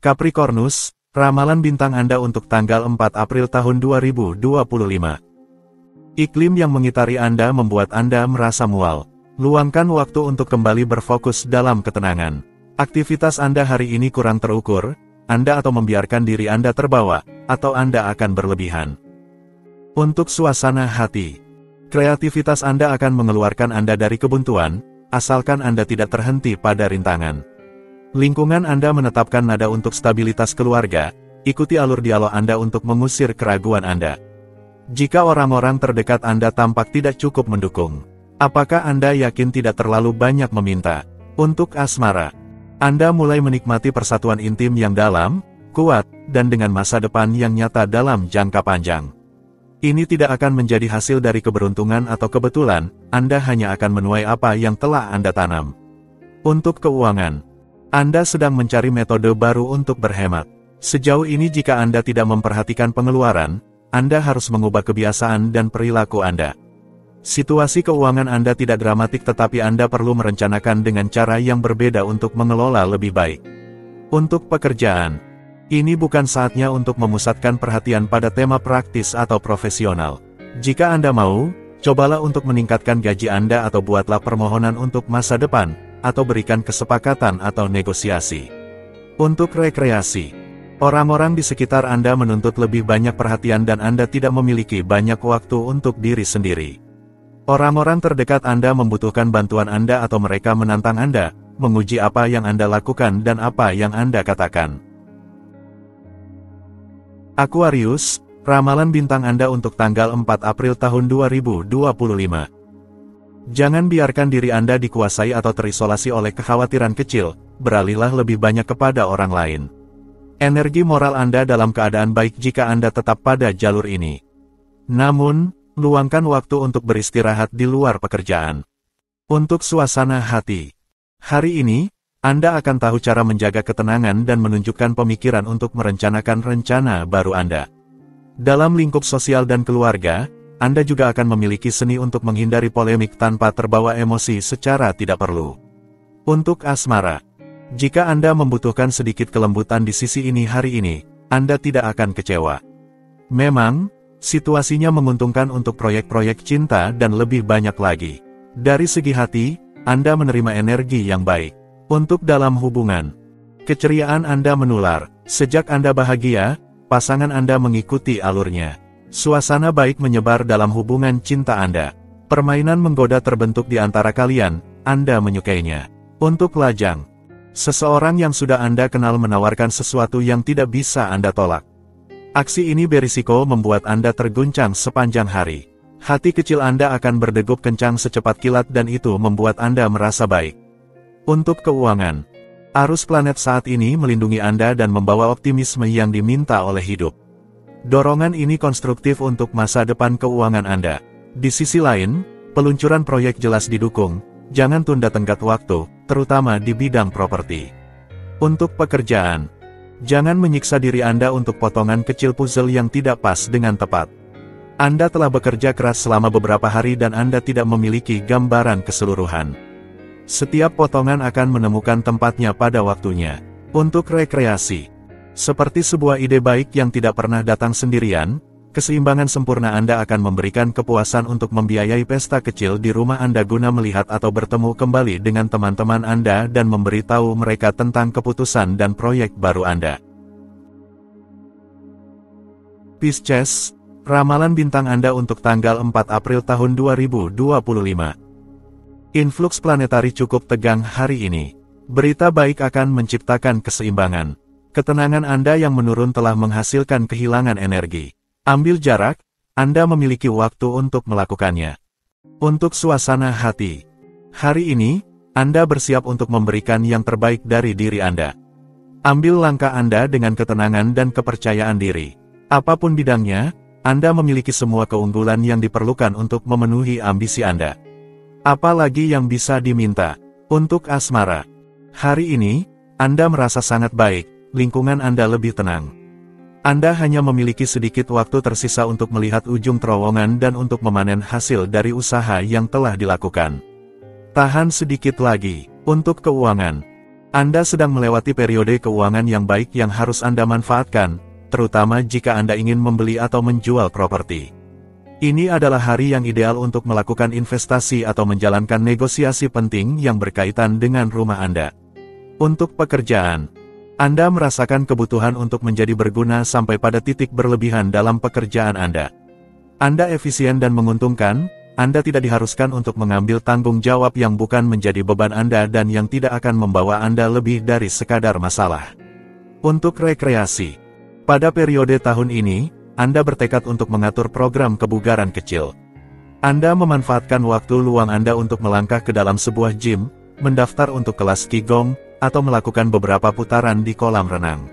Capricornus, ramalan bintang Anda untuk tanggal 4 April tahun 2025. Iklim yang mengitari Anda membuat Anda merasa mual. Luangkan waktu untuk kembali berfokus dalam ketenangan. Aktivitas Anda hari ini kurang terukur, Anda atau membiarkan diri Anda terbawa, atau Anda akan berlebihan. Untuk suasana hati, kreativitas Anda akan mengeluarkan Anda dari kebuntuan, asalkan Anda tidak terhenti pada rintangan. Lingkungan Anda menetapkan nada untuk stabilitas keluarga, ikuti alur dialog Anda untuk mengusir keraguan Anda. Jika orang-orang terdekat Anda tampak tidak cukup mendukung, apakah Anda yakin tidak terlalu banyak meminta? Untuk asmara, Anda mulai menikmati persatuan intim yang dalam, kuat, dan dengan masa depan yang nyata dalam jangka panjang. Ini tidak akan menjadi hasil dari keberuntungan atau kebetulan, Anda hanya akan menuai apa yang telah Anda tanam. Untuk keuangan, Anda sedang mencari metode baru untuk berhemat. Sejauh ini jika Anda tidak memperhatikan pengeluaran, Anda harus mengubah kebiasaan dan perilaku Anda. Situasi keuangan Anda tidak dramatik tetapi Anda perlu merencanakan dengan cara yang berbeda untuk mengelola lebih baik. Untuk pekerjaan, ini bukan saatnya untuk memusatkan perhatian pada tema praktis atau profesional. Jika Anda mau, cobalah untuk meningkatkan gaji Anda atau buatlah permohonan untuk masa depan, atau berikan kesepakatan atau negosiasi. Untuk rekreasi, orang-orang di sekitar Anda menuntut lebih banyak perhatian dan Anda tidak memiliki banyak waktu untuk diri sendiri. Orang-orang terdekat Anda membutuhkan bantuan Anda atau mereka menantang Anda, menguji apa yang Anda lakukan dan apa yang Anda katakan. Aquarius, ramalan bintang Anda untuk tanggal 4 April tahun 2025. Jangan biarkan diri Anda dikuasai atau terisolasi oleh kekhawatiran kecil, beralihlah lebih banyak kepada orang lain. Energi moral Anda dalam keadaan baik jika Anda tetap pada jalur ini. Namun, luangkan waktu untuk beristirahat di luar pekerjaan. Untuk suasana hati, hari ini, Anda akan tahu cara menjaga ketenangan dan menunjukkan pemikiran untuk merencanakan rencana baru Anda. Dalam lingkup sosial dan keluarga, Anda juga akan memiliki seni untuk menghindari polemik tanpa terbawa emosi secara tidak perlu. Untuk asmara, jika Anda membutuhkan sedikit kelembutan di sisi ini hari ini, Anda tidak akan kecewa. Memang, situasinya menguntungkan untuk proyek-proyek cinta dan lebih banyak lagi. Dari segi hati, Anda menerima energi yang baik. Untuk dalam hubungan, keceriaan Anda menular. Sejak Anda bahagia, pasangan Anda mengikuti alurnya. Suasana baik menyebar dalam hubungan cinta Anda. Permainan menggoda terbentuk di antara kalian, Anda menyukainya. Untuk lajang, seseorang yang sudah Anda kenal menawarkan sesuatu yang tidak bisa Anda tolak. Aksi ini berisiko membuat Anda terguncang sepanjang hari. Hati kecil Anda akan berdegup kencang secepat kilat dan itu membuat Anda merasa baik. Untuk keuangan, arus planet saat ini melindungi Anda dan membawa optimisme yang diminta oleh hidup. Dorongan ini konstruktif untuk masa depan keuangan Anda. Di sisi lain, peluncuran proyek jelas didukung, jangan tunda tenggat waktu, terutama di bidang properti. Untuk pekerjaan, jangan menyiksa diri Anda untuk potongan kecil puzzle yang tidak pas dengan tepat. Anda telah bekerja keras selama beberapa hari dan Anda tidak memiliki gambaran keseluruhan. Setiap potongan akan menemukan tempatnya pada waktunya. Untuk rekreasi, seperti sebuah ide baik yang tidak pernah datang sendirian, keseimbangan sempurna Anda akan memberikan kepuasan untuk membiayai pesta kecil di rumah Anda guna melihat atau bertemu kembali dengan teman-teman Anda dan memberitahu mereka tentang keputusan dan proyek baru Anda. Pisces, ramalan bintang Anda untuk tanggal 4 April tahun 2025. Influx planetari cukup tegang hari ini. Berita baik akan menciptakan keseimbangan. Ketenangan Anda yang menurun telah menghasilkan kehilangan energi. Ambil jarak, Anda memiliki waktu untuk melakukannya. Untuk suasana hati, hari ini, Anda bersiap untuk memberikan yang terbaik dari diri Anda. Ambil langkah Anda dengan ketenangan dan kepercayaan diri. Apapun bidangnya, Anda memiliki semua keunggulan yang diperlukan untuk memenuhi ambisi Anda. Apalagi yang bisa diminta. Untuk asmara, hari ini, Anda merasa sangat baik. Lingkungan Anda lebih tenang. Anda hanya memiliki sedikit waktu tersisa untuk melihat ujung terowongan dan untuk memanen hasil dari usaha yang telah dilakukan. Tahan sedikit lagi. Untuk keuangan, Anda sedang melewati periode keuangan yang baik yang harus Anda manfaatkan, terutama jika Anda ingin membeli atau menjual properti. Ini adalah hari yang ideal untuk melakukan investasi atau menjalankan negosiasi penting yang berkaitan dengan rumah Anda. Untuk pekerjaan, Anda merasakan kebutuhan untuk menjadi berguna sampai pada titik berlebihan dalam pekerjaan Anda. Anda efisien dan menguntungkan, Anda tidak diharuskan untuk mengambil tanggung jawab yang bukan menjadi beban Anda dan yang tidak akan membawa Anda lebih dari sekadar masalah. Untuk rekreasi, pada periode tahun ini, Anda bertekad untuk mengatur program kebugaran kecil. Anda memanfaatkan waktu luang Anda untuk melangkah ke dalam sebuah gym, mendaftar untuk kelas Qigong, atau melakukan beberapa putaran di kolam renang.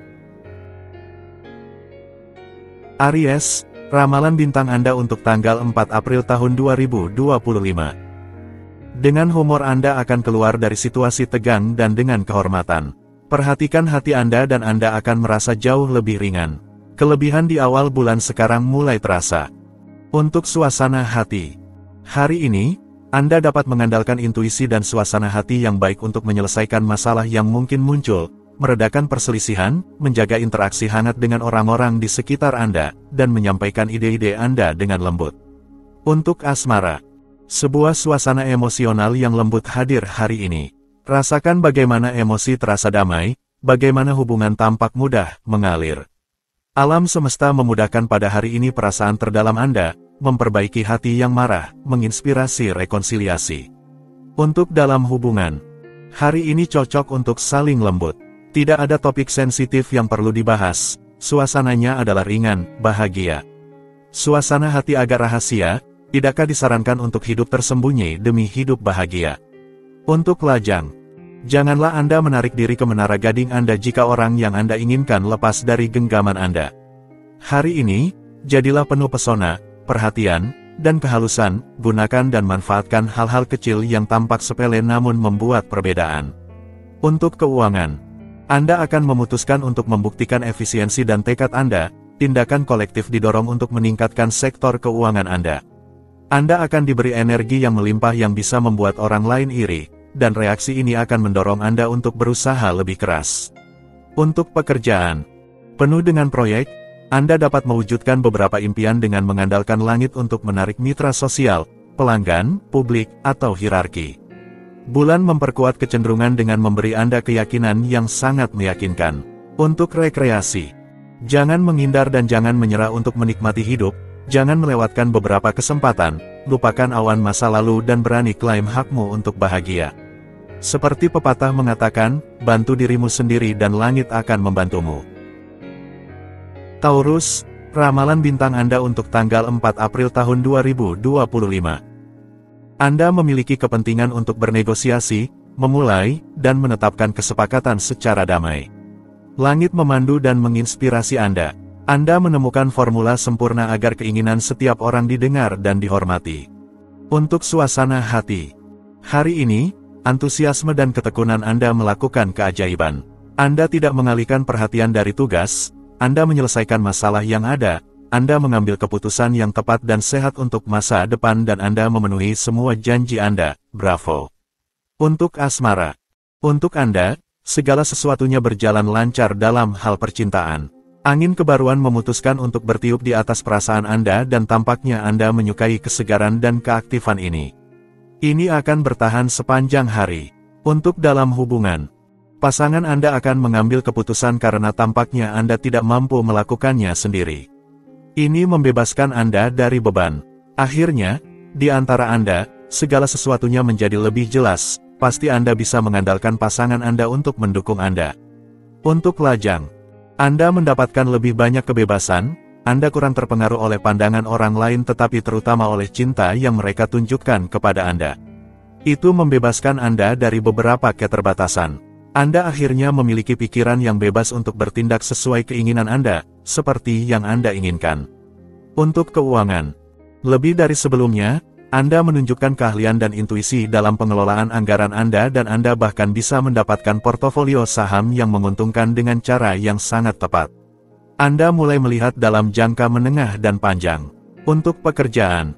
Aries, ramalan bintang Anda untuk tanggal 4 April tahun 2025. Dengan humor Anda akan keluar dari situasi tegang dan dengan kehormatan. Perhatikan hati Anda dan Anda akan merasa jauh lebih ringan. Kelebihan di awal bulan sekarang mulai terasa. Untuk suasana hati, hari ini, Anda dapat mengandalkan intuisi dan suasana hati yang baik untuk menyelesaikan masalah yang mungkin muncul, meredakan perselisihan, menjaga interaksi hangat dengan orang-orang di sekitar Anda, dan menyampaikan ide-ide Anda dengan lembut. Untuk asmara, sebuah suasana emosional yang lembut hadir hari ini. Rasakan bagaimana emosi terasa damai, bagaimana hubungan tampak mudah mengalir. Alam semesta memudahkan pada hari ini perasaan terdalam Anda, memperbaiki hati yang marah, menginspirasi rekonsiliasi. Untuk dalam hubungan, hari ini cocok untuk saling lembut. Tidak ada topik sensitif yang perlu dibahas, suasananya adalah ringan, bahagia. Suasana hati agak rahasia, tidakkah disarankan untuk hidup tersembunyi demi hidup bahagia? Untuk lajang, janganlah Anda menarik diri ke menara gading Anda jika orang yang Anda inginkan lepas dari genggaman Anda. Hari ini, jadilah penuh pesona, perhatian, dan kehalusan, gunakan dan manfaatkan hal-hal kecil yang tampak sepele namun membuat perbedaan. Untuk keuangan, Anda akan memutuskan untuk membuktikan efisiensi dan tekad Anda, tindakan kolektif didorong untuk meningkatkan sektor keuangan Anda. Anda akan diberi energi yang melimpah yang bisa membuat orang lain iri, dan reaksi ini akan mendorong Anda untuk berusaha lebih keras. Untuk pekerjaan, penuh dengan proyek, Anda dapat mewujudkan beberapa impian dengan mengandalkan langit untuk menarik mitra sosial, pelanggan, publik, atau hierarki. Bulan memperkuat kecenderungan dengan memberi Anda keyakinan yang sangat meyakinkan. Untuk rekreasi, jangan menghindar dan jangan menyerah untuk menikmati hidup, jangan melewatkan beberapa kesempatan, lupakan awan masa lalu dan berani klaim hakmu untuk bahagia. Seperti pepatah mengatakan, bantu dirimu sendiri dan langit akan membantumu. Taurus, ramalan bintang Anda untuk tanggal 4 April tahun 2025. Anda memiliki kepentingan untuk bernegosiasi, memulai, dan menetapkan kesepakatan secara damai. Langit memandu dan menginspirasi Anda. Anda menemukan formula sempurna agar keinginan setiap orang didengar dan dihormati. Untuk suasana hati, hari ini, antusiasme dan ketekunan Anda melakukan keajaiban. Anda tidak mengalihkan perhatian dari tugas, Anda menyelesaikan masalah yang ada, Anda mengambil keputusan yang tepat dan sehat untuk masa depan dan Anda memenuhi semua janji Anda. Bravo! Untuk asmara, untuk Anda, segala sesuatunya berjalan lancar dalam hal percintaan. Angin kebaruan memutuskan untuk bertiup di atas perasaan Anda dan tampaknya Anda menyukai kesegaran dan keaktifan ini. Ini akan bertahan sepanjang hari. Untuk dalam hubungan, pasangan Anda akan mengambil keputusan karena tampaknya Anda tidak mampu melakukannya sendiri. Ini membebaskan Anda dari beban. Akhirnya, di antara Anda, segala sesuatunya menjadi lebih jelas, pasti Anda bisa mengandalkan pasangan Anda untuk mendukung Anda. Untuk lajang, Anda mendapatkan lebih banyak kebebasan, Anda kurang terpengaruh oleh pandangan orang lain tetapi terutama oleh cinta yang mereka tunjukkan kepada Anda. Itu membebaskan Anda dari beberapa keterbatasan. Anda akhirnya memiliki pikiran yang bebas untuk bertindak sesuai keinginan Anda, seperti yang Anda inginkan. Untuk keuangan, lebih dari sebelumnya, Anda menunjukkan keahlian dan intuisi dalam pengelolaan anggaran Anda dan Anda bahkan bisa mendapatkan portofolio saham yang menguntungkan dengan cara yang sangat tepat. Anda mulai melihat dalam jangka menengah dan panjang. Untuk pekerjaan,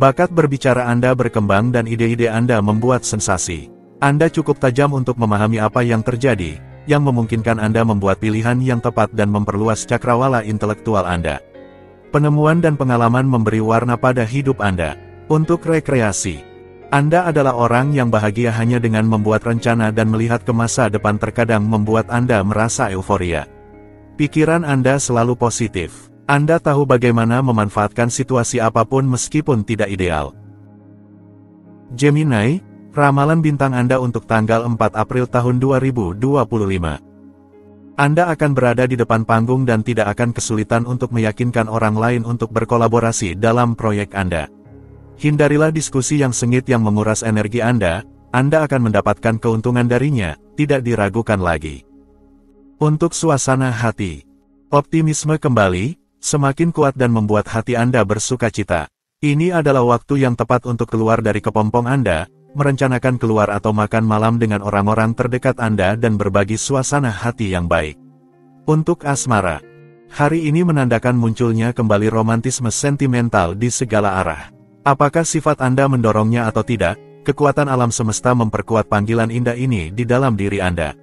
bakat berbicara Anda berkembang dan ide-ide Anda membuat sensasi. Anda cukup tajam untuk memahami apa yang terjadi, yang memungkinkan Anda membuat pilihan yang tepat dan memperluas cakrawala intelektual Anda. Penemuan dan pengalaman memberi warna pada hidup Anda. Untuk rekreasi, Anda adalah orang yang bahagia hanya dengan membuat rencana dan melihat ke masa depan terkadang membuat Anda merasa euforia. Pikiran Anda selalu positif. Anda tahu bagaimana memanfaatkan situasi apapun meskipun tidak ideal. Gemini, ramalan bintang Anda untuk tanggal 4 April tahun 2025. Anda akan berada di depan panggung dan tidak akan kesulitan untuk meyakinkan orang lain untuk berkolaborasi dalam proyek Anda. Hindarilah diskusi yang sengit yang menguras energi Anda akan mendapatkan keuntungan darinya, tidak diragukan lagi. Untuk suasana hati, optimisme kembali, semakin kuat dan membuat hati Anda bersukacita. Ini adalah waktu yang tepat untuk keluar dari kepompong Anda, merencanakan keluar atau makan malam dengan orang-orang terdekat Anda dan berbagi suasana hati yang baik. Untuk asmara, hari ini menandakan munculnya kembali romantisme sentimental di segala arah. Apakah sifat Anda mendorongnya atau tidak, kekuatan alam semesta memperkuat panggilan indah ini di dalam diri Anda.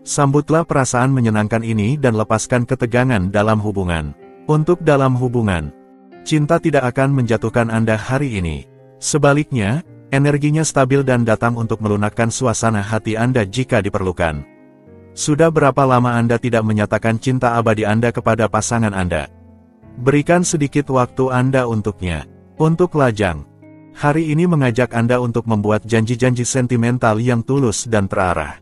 Sambutlah perasaan menyenangkan ini dan lepaskan ketegangan dalam hubungan. Untuk dalam hubungan, cinta tidak akan menjatuhkan Anda hari ini. Sebaliknya, energinya stabil dan datang untuk melunakkan suasana hati Anda jika diperlukan. Sudah berapa lama Anda tidak menyatakan cinta abadi Anda kepada pasangan Anda? Berikan sedikit waktu Anda untuknya. Untuk lajang, hari ini mengajak Anda untuk membuat janji-janji sentimental yang tulus dan terarah.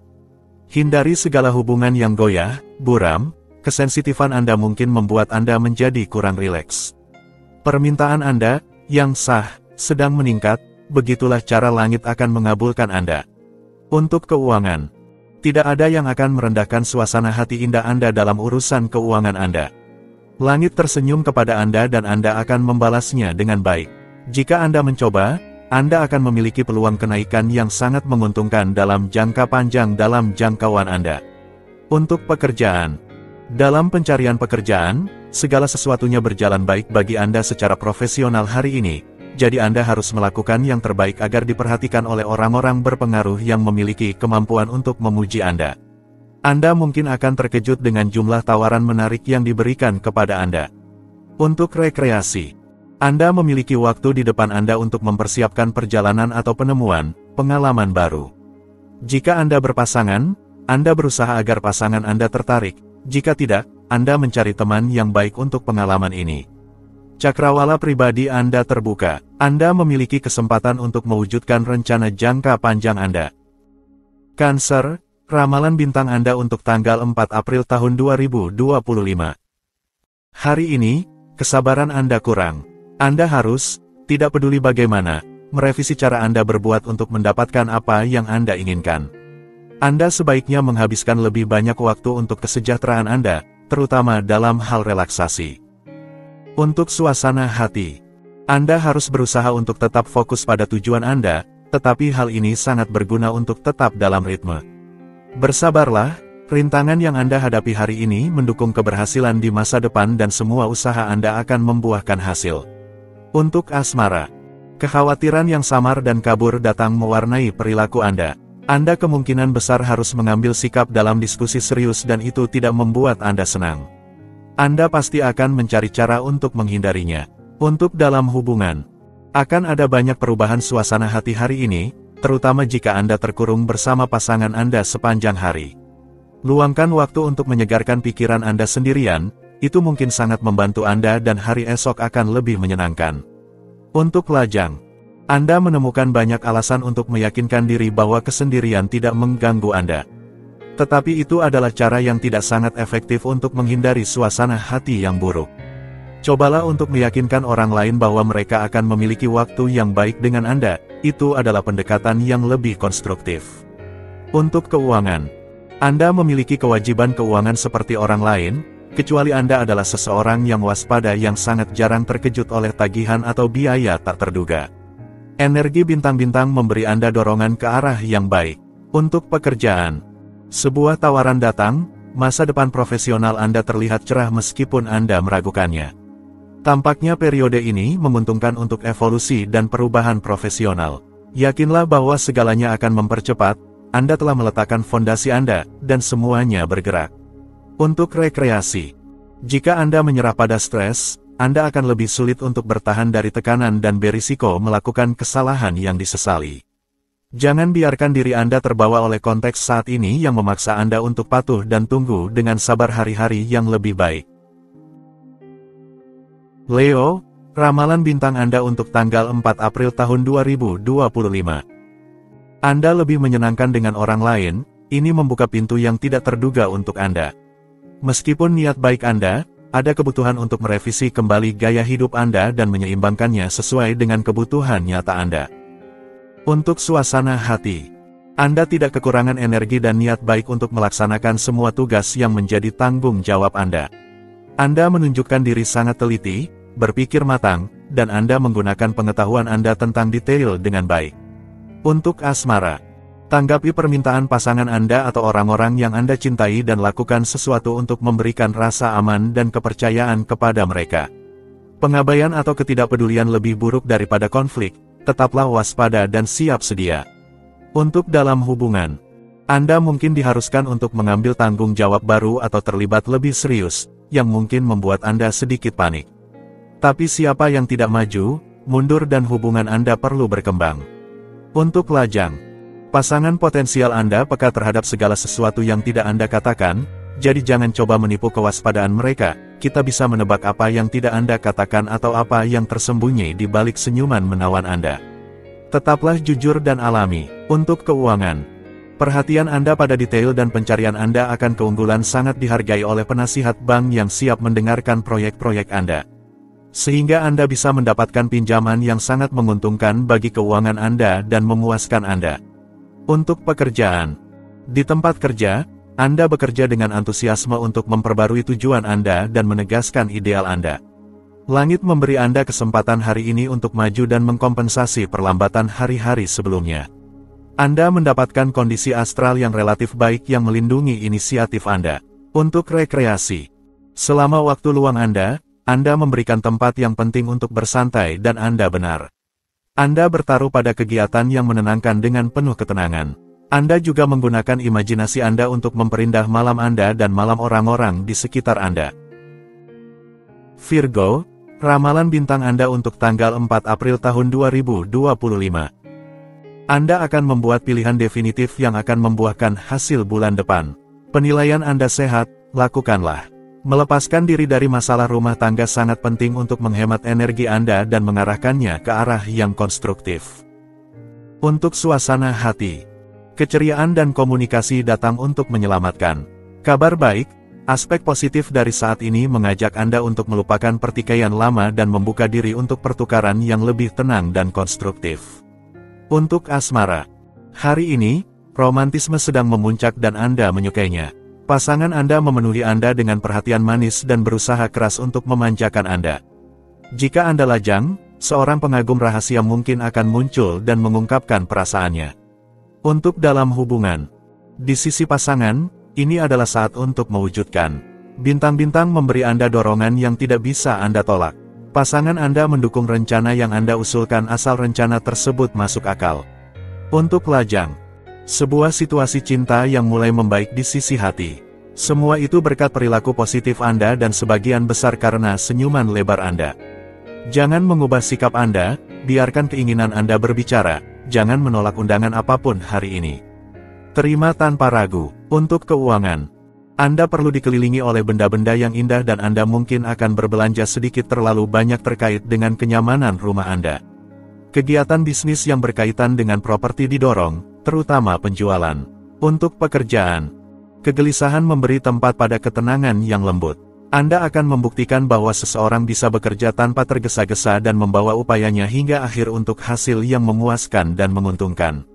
Hindari segala hubungan yang goyah, buram, kesensitifan Anda mungkin membuat Anda menjadi kurang rileks. Permintaan Anda, yang sah, sedang meningkat, begitulah cara langit akan mengabulkan Anda. Untuk keuangan, tidak ada yang akan merendahkan suasana hati indah Anda dalam urusan keuangan Anda. Langit tersenyum kepada Anda dan Anda akan membalasnya dengan baik. Jika Anda mencoba, Anda akan memiliki peluang kenaikan yang sangat menguntungkan dalam jangka panjang dalam jangkauan Anda. Untuk pekerjaan, dalam pencarian pekerjaan, segala sesuatunya berjalan baik bagi Anda secara profesional hari ini, jadi Anda harus melakukan yang terbaik agar diperhatikan oleh orang-orang berpengaruh yang memiliki kemampuan untuk memuji Anda. Anda mungkin akan terkejut dengan jumlah tawaran menarik yang diberikan kepada Anda. Untuk rekreasi, Anda memiliki waktu di depan Anda untuk mempersiapkan perjalanan atau penemuan, pengalaman baru. Jika Anda berpasangan, Anda berusaha agar pasangan Anda tertarik. Jika tidak, Anda mencari teman yang baik untuk pengalaman ini. Cakrawala pribadi Anda terbuka. Anda memiliki kesempatan untuk mewujudkan rencana jangka panjang Anda. Cancer, ramalan bintang Anda untuk tanggal 4 April tahun 2025. Hari ini, kesabaran Anda kurang. Anda harus, tidak peduli bagaimana, merevisi cara Anda berbuat untuk mendapatkan apa yang Anda inginkan. Anda sebaiknya menghabiskan lebih banyak waktu untuk kesejahteraan Anda, terutama dalam hal relaksasi. Untuk suasana hati, Anda harus berusaha untuk tetap fokus pada tujuan Anda, tetapi hal ini sangat berguna untuk tetap dalam ritme. Bersabarlah, rintangan yang Anda hadapi hari ini mendukung keberhasilan di masa depan dan semua usaha Anda akan membuahkan hasil. Untuk asmara, kekhawatiran yang samar dan kabur datang mewarnai perilaku Anda. Anda kemungkinan besar harus mengambil sikap dalam diskusi serius dan itu tidak membuat Anda senang. Anda pasti akan mencari cara untuk menghindarinya. Untuk dalam hubungan, akan ada banyak perubahan suasana hati hari ini, terutama jika Anda terkurung bersama pasangan Anda sepanjang hari. Luangkan waktu untuk menyegarkan pikiran Anda sendirian, itu mungkin sangat membantu Anda dan hari esok akan lebih menyenangkan. Untuk lajang, Anda menemukan banyak alasan untuk meyakinkan diri bahwa kesendirian tidak mengganggu Anda. Tetapi itu adalah cara yang tidak sangat efektif untuk menghindari suasana hati yang buruk. Cobalah untuk meyakinkan orang lain bahwa mereka akan memiliki waktu yang baik dengan Anda, itu adalah pendekatan yang lebih konstruktif. Untuk keuangan, Anda memiliki kewajiban keuangan seperti orang lain, kecuali Anda adalah seseorang yang waspada yang sangat jarang terkejut oleh tagihan atau biaya tak terduga. Energi bintang-bintang memberi Anda dorongan ke arah yang baik. Untuk pekerjaan, sebuah tawaran datang, masa depan profesional Anda terlihat cerah meskipun Anda meragukannya. Tampaknya periode ini menguntungkan untuk evolusi dan perubahan profesional. Yakinlah bahwa segalanya akan mempercepat, Anda telah meletakkan fondasi Anda, dan semuanya bergerak. Untuk rekreasi. Jika Anda menyerah pada stres, Anda akan lebih sulit untuk bertahan dari tekanan dan berisiko melakukan kesalahan yang disesali. Jangan biarkan diri Anda terbawa oleh konteks saat ini yang memaksa Anda untuk patuh dan tunggu dengan sabar hari-hari yang lebih baik. Leo, ramalan bintang Anda untuk tanggal 4 April tahun 2025. Anda lebih menyenangkan dengan orang lain, ini membuka pintu yang tidak terduga untuk Anda. Meskipun niat baik Anda, ada kebutuhan untuk merevisi kembali gaya hidup Anda dan menyeimbangkannya sesuai dengan kebutuhan nyata Anda. Untuk suasana hati, Anda tidak kekurangan energi dan niat baik untuk melaksanakan semua tugas yang menjadi tanggung jawab Anda. Anda menunjukkan diri sangat teliti, berpikir matang, dan Anda menggunakan pengetahuan Anda tentang detail dengan baik. Untuk asmara, tanggapi permintaan pasangan Anda atau orang-orang yang Anda cintai dan lakukan sesuatu untuk memberikan rasa aman dan kepercayaan kepada mereka. Pengabaian atau ketidakpedulian lebih buruk daripada konflik, tetaplah waspada dan siap sedia. Untuk dalam hubungan, Anda mungkin diharuskan untuk mengambil tanggung jawab baru atau terlibat lebih serius, yang mungkin membuat Anda sedikit panik. Tapi siapa yang tidak maju, mundur dan hubungan Anda perlu berkembang. Untuk lajang, pasangan potensial Anda peka terhadap segala sesuatu yang tidak Anda katakan, jadi jangan coba menipu kewaspadaan mereka. Kita bisa menebak apa yang tidak Anda katakan atau apa yang tersembunyi di balik senyuman menawan Anda. Tetaplah jujur dan alami. Untuk keuangan, perhatian Anda pada detail dan pencarian Anda akan keunggulan sangat dihargai oleh penasihat bank yang siap mendengarkan proyek-proyek Anda. Sehingga Anda bisa mendapatkan pinjaman yang sangat menguntungkan bagi keuangan Anda dan memuaskan Anda. Untuk pekerjaan, di tempat kerja, Anda bekerja dengan antusiasme untuk memperbarui tujuan Anda dan menegaskan ideal Anda. Langit memberi Anda kesempatan hari ini untuk maju dan mengkompensasi perlambatan hari-hari sebelumnya. Anda mendapatkan kondisi astral yang relatif baik yang melindungi inisiatif Anda. Untuk rekreasi, selama waktu luang Anda memberikan tempat yang penting untuk bersantai dan Anda benar. Anda bertaruh pada kegiatan yang menenangkan dengan penuh ketenangan. Anda juga menggunakan imajinasi Anda untuk memperindah malam Anda dan malam orang-orang di sekitar Anda. Virgo, ramalan bintang Anda untuk tanggal 4 April tahun 2025. Anda akan membuat pilihan definitif yang akan membuahkan hasil bulan depan. Penilaian Anda sehat, lakukanlah. Melepaskan diri dari masalah rumah tangga sangat penting untuk menghemat energi Anda dan mengarahkannya ke arah yang konstruktif. Untuk suasana hati, keceriaan dan komunikasi datang untuk menyelamatkan. Kabar baik, aspek positif dari saat ini mengajak Anda untuk melupakan pertikaian lama dan membuka diri untuk pertukaran yang lebih tenang dan konstruktif. Untuk asmara, hari ini, romantisme sedang memuncak dan Anda menyukainya. Pasangan Anda memenuhi Anda dengan perhatian manis dan berusaha keras untuk memanjakan Anda. Jika Anda lajang, seorang pengagum rahasia mungkin akan muncul dan mengungkapkan perasaannya. Untuk dalam hubungan, di sisi pasangan, ini adalah saat untuk mewujudkan. Bintang-bintang memberi Anda dorongan yang tidak bisa Anda tolak. Pasangan Anda mendukung rencana yang Anda usulkan asal rencana tersebut masuk akal. Untuk lajang, sebuah situasi cinta yang mulai membaik di sisi hati. Semua itu berkat perilaku positif Anda dan sebagian besar karena senyuman lebar Anda. Jangan mengubah sikap Anda, biarkan keinginan Anda berbicara, jangan menolak undangan apapun hari ini. Terima tanpa ragu. Untuk keuangan, Anda perlu dikelilingi oleh benda-benda yang indah dan Anda mungkin akan berbelanja sedikit terlalu banyak terkait dengan kenyamanan rumah Anda. Kegiatan bisnis yang berkaitan dengan properti didorong, terutama penjualan. Untuk pekerjaan, kegelisahan memberi tempat pada ketenangan yang lembut. Anda akan membuktikan bahwa seseorang bisa bekerja tanpa tergesa-gesa dan membawa upayanya hingga akhir untuk hasil yang memuaskan dan menguntungkan.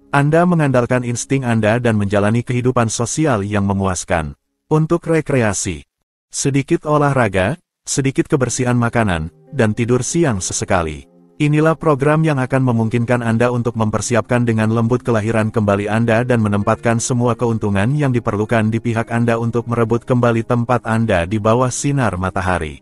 Anda mengandalkan insting Anda dan menjalani kehidupan sosial yang memuaskan. Untuk rekreasi, sedikit olahraga, sedikit kebersihan makanan, dan tidur siang sesekali. Inilah program yang akan memungkinkan Anda untuk mempersiapkan dengan lembut kelahiran kembali Anda dan menempatkan semua keuntungan yang diperlukan di pihak Anda untuk merebut kembali tempat Anda di bawah sinar matahari.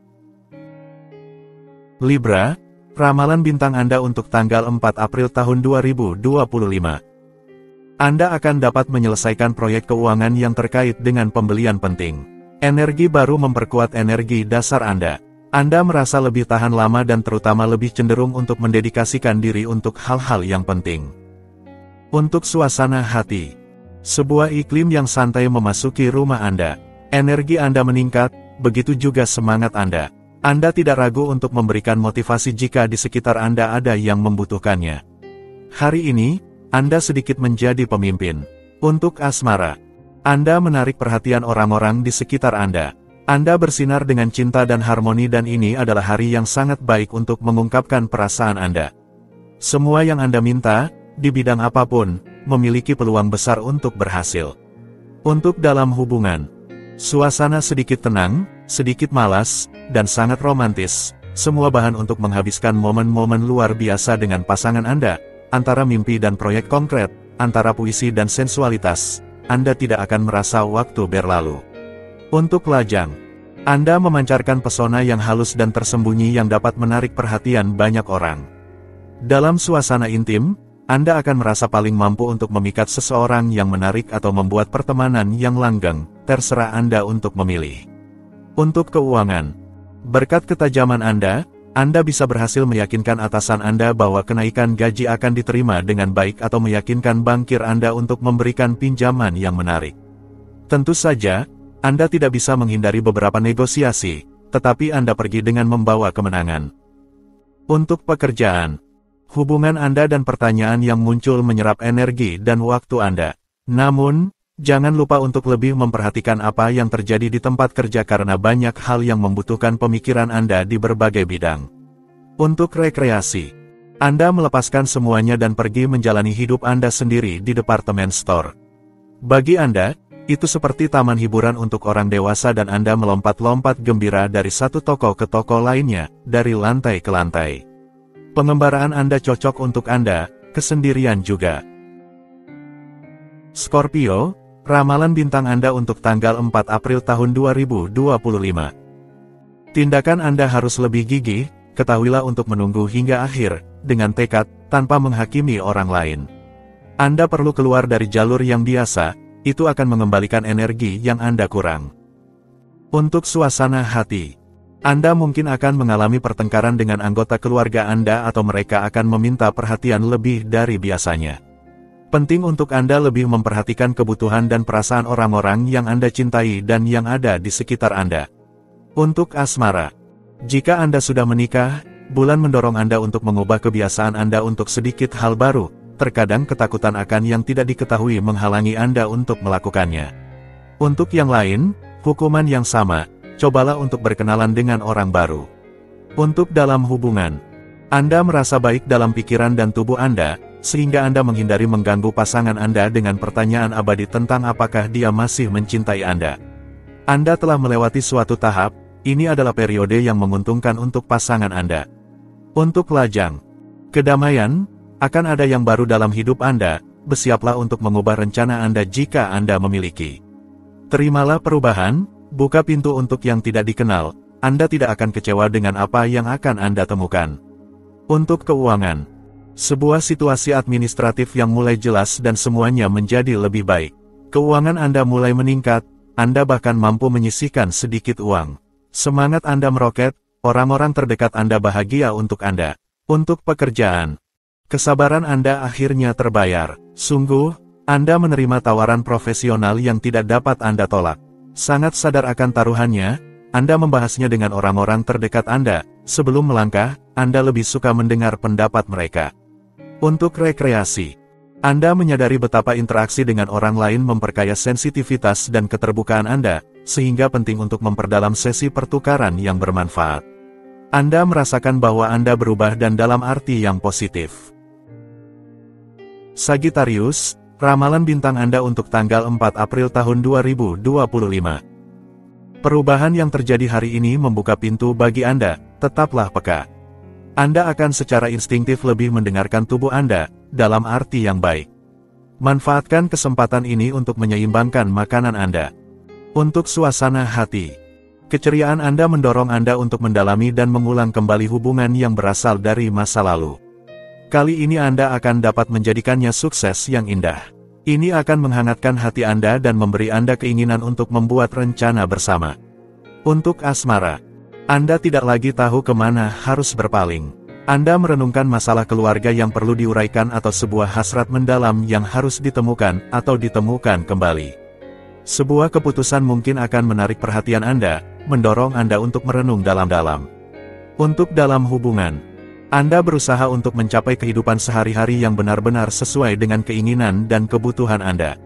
Libra, ramalan bintang Anda untuk tanggal 4 April tahun 2025. Anda akan dapat menyelesaikan proyek keuangan yang terkait dengan pembelian penting. Energi baru memperkuat energi dasar Anda. Anda merasa lebih tahan lama dan terutama lebih cenderung untuk mendedikasikan diri untuk hal-hal yang penting. Untuk suasana hati, sebuah iklim yang santai memasuki rumah Anda. Energi Anda meningkat, begitu juga semangat Anda. Anda tidak ragu untuk memberikan motivasi jika di sekitar Anda ada yang membutuhkannya. Hari ini, Anda sedikit menjadi pemimpin. Untuk asmara, Anda menarik perhatian orang-orang di sekitar Anda. Anda bersinar dengan cinta dan harmoni dan ini adalah hari yang sangat baik untuk mengungkapkan perasaan Anda. Semua yang Anda minta, di bidang apapun, memiliki peluang besar untuk berhasil. Untuk dalam hubungan, suasana sedikit tenang, sedikit malas, dan sangat romantis. Semua bahan untuk menghabiskan momen-momen luar biasa dengan pasangan Anda. Antara mimpi dan proyek konkret, antara puisi dan sensualitas, Anda tidak akan merasa waktu berlalu. Untuk lajang, Anda memancarkan pesona yang halus dan tersembunyi yang dapat menarik perhatian banyak orang. Dalam suasana intim, Anda akan merasa paling mampu untuk memikat seseorang yang menarik atau membuat pertemanan yang langgeng, terserah Anda untuk memilih. Untuk keuangan, berkat ketajaman Anda bisa berhasil meyakinkan atasan Anda bahwa kenaikan gaji akan diterima dengan baik atau meyakinkan bankir Anda untuk memberikan pinjaman yang menarik. Tentu saja, Anda tidak bisa menghindari beberapa negosiasi, tetapi Anda pergi dengan membawa kemenangan. Untuk pekerjaan, hubungan Anda dan pertanyaan yang muncul menyerap energi dan waktu Anda. Namun, jangan lupa untuk lebih memperhatikan apa yang terjadi di tempat kerja karena banyak hal yang membutuhkan pemikiran Anda di berbagai bidang. Untuk rekreasi, Anda melepaskan semuanya dan pergi menjalani hidup Anda sendiri di departemen store. Bagi Anda, itu seperti taman hiburan untuk orang dewasa dan Anda melompat-lompat gembira dari satu toko ke toko lainnya, dari lantai ke lantai. Pengembaraan Anda cocok untuk Anda, kesendirian juga. Scorpio, ramalan bintang Anda untuk tanggal 4 April tahun 2025. Tindakan Anda harus lebih gigih, ketahuilah untuk menunggu hingga akhir, dengan tekad, tanpa menghakimi orang lain. Anda perlu keluar dari jalur yang biasa, itu akan mengembalikan energi yang Anda kurang. Untuk suasana hati, Anda mungkin akan mengalami pertengkaran dengan anggota keluarga Anda atau mereka akan meminta perhatian lebih dari biasanya. Penting untuk Anda lebih memperhatikan kebutuhan dan perasaan orang-orang yang Anda cintai dan yang ada di sekitar Anda. Untuk asmara, jika Anda sudah menikah, bulan mendorong Anda untuk mengubah kebiasaan Anda untuk sedikit hal baru. Terkadang ketakutan akan yang tidak diketahui menghalangi Anda untuk melakukannya. Untuk yang lain, hukuman yang sama, cobalah untuk berkenalan dengan orang baru. Untuk dalam hubungan, Anda merasa baik dalam pikiran dan tubuh Anda, sehingga Anda menghindari mengganggu pasangan Anda dengan pertanyaan abadi tentang apakah dia masih mencintai Anda. Anda telah melewati suatu tahap, ini adalah periode yang menguntungkan untuk pasangan Anda. Untuk lajang, kedamaian, akan ada yang baru dalam hidup Anda, bersiaplah untuk mengubah rencana Anda jika Anda memiliki. Terimalah perubahan, buka pintu untuk yang tidak dikenal, Anda tidak akan kecewa dengan apa yang akan Anda temukan. Untuk keuangan, sebuah situasi administratif yang mulai jelas dan semuanya menjadi lebih baik. Keuangan Anda mulai meningkat, Anda bahkan mampu menyisihkan sedikit uang. Semangat Anda meroket, orang-orang terdekat Anda bahagia untuk Anda. Untuk pekerjaan, kesabaran Anda akhirnya terbayar. Sungguh, Anda menerima tawaran profesional yang tidak dapat Anda tolak. Sangat sadar akan taruhannya, Anda membahasnya dengan orang-orang terdekat Anda. Sebelum melangkah, Anda lebih suka mendengar pendapat mereka. Untuk rekreasi, Anda menyadari betapa interaksi dengan orang lain memperkaya sensitivitas dan keterbukaan Anda, sehingga penting untuk memperdalam sesi pertukaran yang bermanfaat. Anda merasakan bahwa Anda berubah dan dalam arti yang positif. Sagittarius, ramalan bintang Anda untuk tanggal 4 April tahun 2025. Perubahan yang terjadi hari ini membuka pintu bagi Anda, tetaplah peka. Anda akan secara instingtif lebih mendengarkan tubuh Anda, dalam arti yang baik. Manfaatkan kesempatan ini untuk menyeimbangkan makanan Anda. Untuk suasana hati, keceriaan Anda mendorong Anda untuk mendalami dan mengulang kembali hubungan yang berasal dari masa lalu. Kali ini Anda akan dapat menjadikannya sukses yang indah. Ini akan menghangatkan hati Anda dan memberi Anda keinginan untuk membuat rencana bersama. Untuk asmara, Anda tidak lagi tahu kemana harus berpaling. Anda merenungkan masalah keluarga yang perlu diuraikan atau sebuah hasrat mendalam yang harus ditemukan atau ditemukan kembali. Sebuah keputusan mungkin akan menarik perhatian Anda, mendorong Anda untuk merenung dalam-dalam. Untuk dalam hubungan, Anda berusaha untuk mencapai kehidupan sehari-hari yang benar-benar sesuai dengan keinginan dan kebutuhan Anda.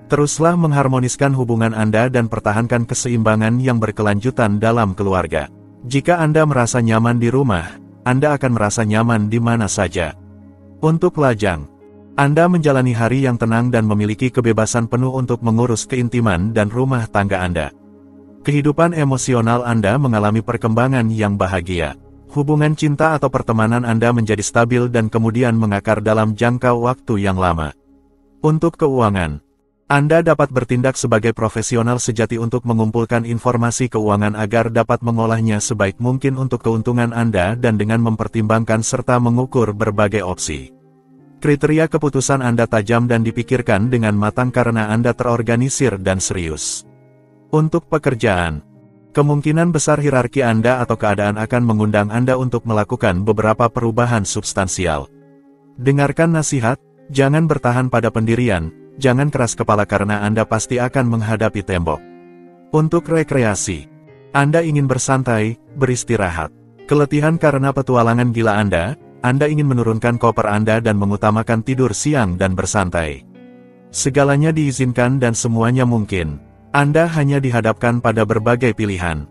Teruslah mengharmoniskan hubungan Anda dan pertahankan keseimbangan yang berkelanjutan dalam keluarga. Jika Anda merasa nyaman di rumah, Anda akan merasa nyaman di mana saja. Untuk lajang, Anda menjalani hari yang tenang dan memiliki kebebasan penuh untuk mengurus keintiman dan rumah tangga Anda. Kehidupan emosional Anda mengalami perkembangan yang bahagia. Hubungan cinta atau pertemanan Anda menjadi stabil dan kemudian mengakar dalam jangka waktu yang lama. Untuk keuangan, Anda dapat bertindak sebagai profesional sejati untuk mengumpulkan informasi keuangan agar dapat mengolahnya sebaik mungkin untuk keuntungan Anda dan dengan mempertimbangkan serta mengukur berbagai opsi. Kriteria keputusan Anda tajam dan dipikirkan dengan matang karena Anda terorganisir dan serius. Untuk pekerjaan, kemungkinan besar hierarki Anda atau keadaan akan mengundang Anda untuk melakukan beberapa perubahan substansial. Dengarkan nasihat, jangan bertahan pada pendirian, jangan keras kepala karena Anda pasti akan menghadapi tembok. Untuk rekreasi, Anda ingin bersantai, beristirahat. Keletihan karena petualangan gila Anda ingin menurunkan koper Anda dan mengutamakan tidur siang dan bersantai. Segalanya diizinkan dan semuanya mungkin. Anda hanya dihadapkan pada berbagai pilihan.